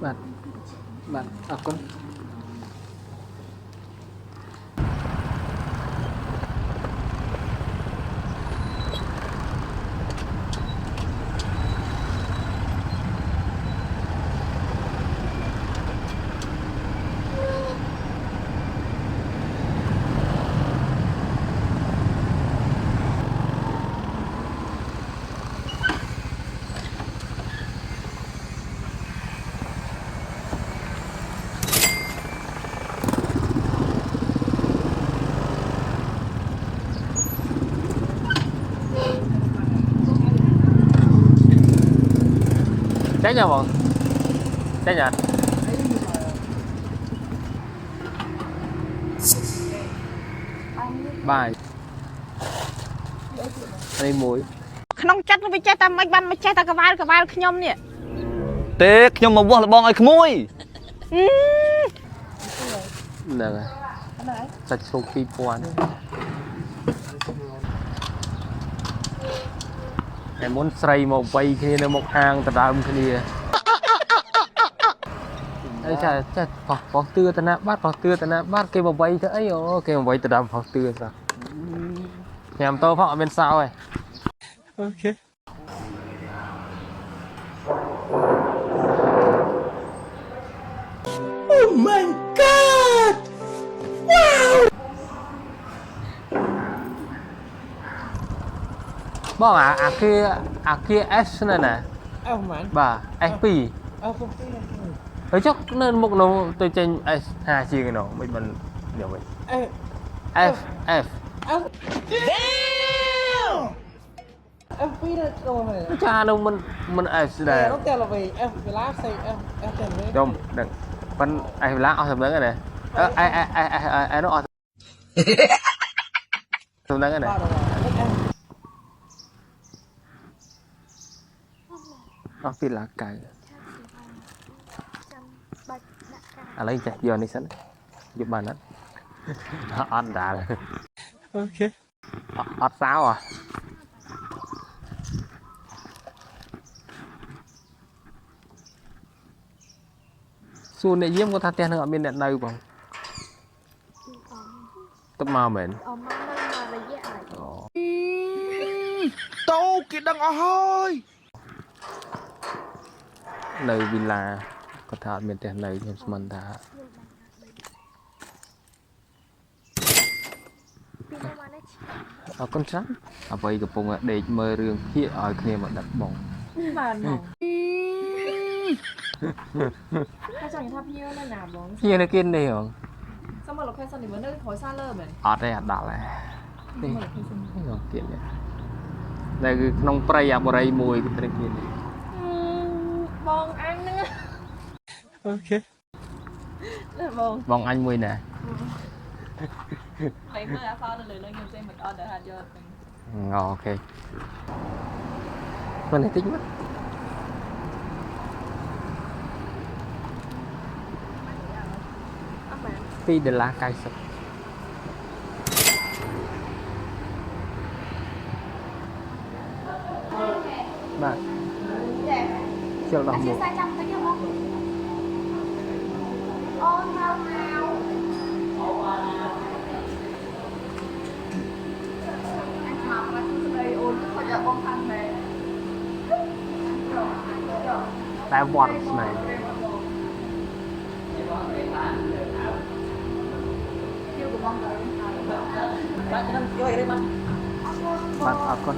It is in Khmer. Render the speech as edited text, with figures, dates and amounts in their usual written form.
បាទបាទអរគុណចេញហ៎បងចេញអត់បាយនេះមួយក្នុងចិត្តវាចេះតែមិនបានមកចេះតែកវាលខ្ញុំនេះទេខ្ញុំមកវាស់លបងឲ្យក្មួយហ្នឹងហើយសាច់ជ្រូក 2000តែមុនស្រីមកវ័យគ្នានៅមុខហាងដដើមគ្នាអីចាបោះទឿតណាបាត់គេមកវ័យទៅអីអូគេមកវ័យដដើមបោះទឿសោះញ៉ាំតោផងអត់មានសោទេអូខេOh my god wow បងអាគា S ហ្នឹងណាអស់មែនបាទ S2 អស់2ហើយចុះនៅមុខនោះទៅចេញ S5 ជាងឯនោះមិនបានយកវិញ F F2 ទៅចូលហើយចានោះមិន S ដែរនោះតែល្វី F វិឡាផ្សេង F តែល្វីខ្ញុំដឹងប៉ុន S វិឡាអស់សំណឹងហ្នឹងណាអនោះអស់សំណឹងហ្នឹងណាអស់ពីឡាកៅឥឡូវចេះយកនេះសិនយកបានអត់អត់ដាល់អូខេអត់សៅសួរអ្នកយាមគាត់ថាផ្ទះនឹងអត់មានអ្នកនៅបងទឹកមកមែនអមមកនៅរយៈហើយតោគេដឹងអស់ហើយនៅវីឡាគាត់ថាអត់មានផ្ទះនៅខ្ញុំស្មានថាអរគុណច្រើនអ្វីកំពុងដេកមើលរឿងភាគឲ្យគ្នាមកដាក់បងបានបងតែចង់ថាភ្ញៀវនៅណាបងភ្ញៀវនៅគៀននេះហ៎សមមក location នេះនៅក្រោយសាលើមែនអត់ទេអត់ដល់ទេនេះគៀននេះនៅគឺក្នុងព្រៃអាបរិយមួយគឺត្រឹមគៀននេះបងអញហ្នឹងអូខេណាបងអញមួយណាmấy người đã phao lên lên nhiều xem mình order hạt giờ ok mình này tính mất phi đờ la cay sập bạn chiều đỏ mộtតែវត្តស្នេហ៍បាទអរគុណ